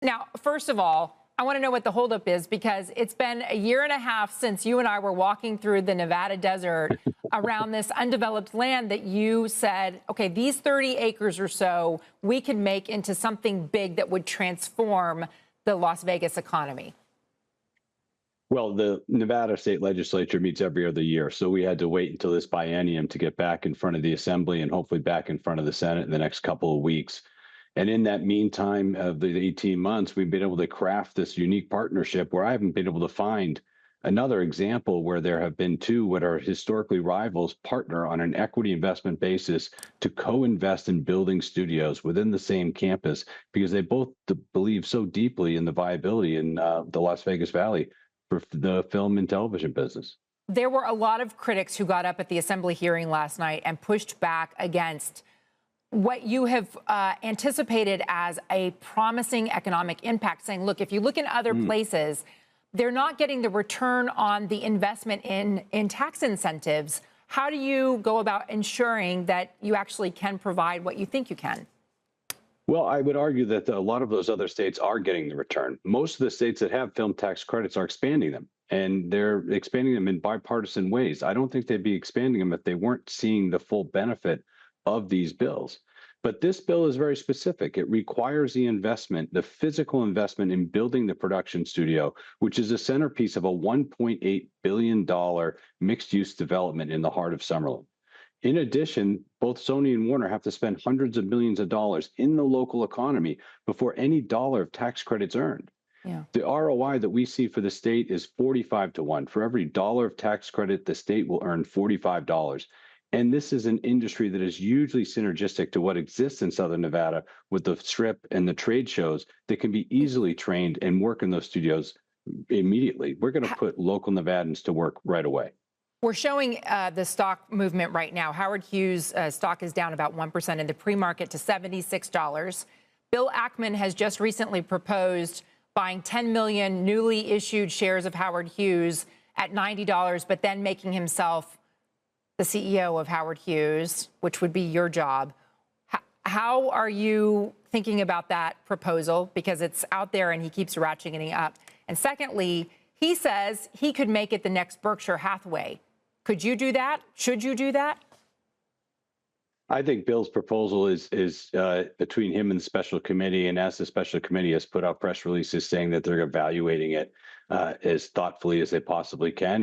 Now, first of all, I want to know what the holdup is, because it's been a year and a half since you and I were walking through the Nevada desert around this undeveloped land that you said, okay, these 30 acres or so we could make into something big that would transform the Las Vegas economy. Well, the Nevada state legislature meets every other year, so we had to wait until this biennium to get back in front of the assembly and hopefully back in front of the Senate in the next couple of weeks. And in that meantime of the 18 months, we've been able to craft this unique partnership where I haven't been able to find another example where there have been two what are historically rivals partner on an equity investment basis to co-invest in building studios within the same campus, because they both believe so deeply in the viability in the Las Vegas Valley for the film and television business. There were a lot of critics who got up at the assembly hearing last night and pushed back against what you have anticipated as a promising economic impact, saying, look, if you look in other places, they're not getting the return on the investment in tax incentives. How do you go about ensuring that you actually can provide what you think you can? Well, I would argue that a lot of those other states are getting the return. Most of the states that have film tax credits are expanding them, and they're expanding them in bipartisan ways. I don't think they'd be expanding them if they weren't seeing the full benefit of these bills. But this bill is very specific. It requires the investment, the physical investment in building the production studio, which is a centerpiece of a $1.8 billion mixed-use development in the heart of Summerlin. In addition, both Sony and Warner have to spend hundreds of millions of dollars in the local economy before any dollar of tax credits earned. Yeah. The ROI that we see for the state is 45 to 1. For every dollar of tax credit, the state will earn $45. And this is an industry that is hugely synergistic to what exists in Southern Nevada with the Strip and the trade shows that can be easily trained and work in those studios immediately. We're going to put local Nevadans to work right away. We're showing the stock movement right now. Howard Hughes stock is down about 1% in the pre-market to $76. Bill Ackman has just recently proposed buying 10 million newly issued shares of Howard Hughes at $90, but then making himself the CEO of Howard Hughes, which would be your job. How are you thinking about that proposal? Because it's out there and he keeps ratcheting it up. And secondly, he says he could make it the next Berkshire Hathaway. Could you do that? Should you do that? I think Bill's proposal is between him and the special committee, and as the special committee has put out press releases saying that they're evaluating it as thoughtfully as they possibly can.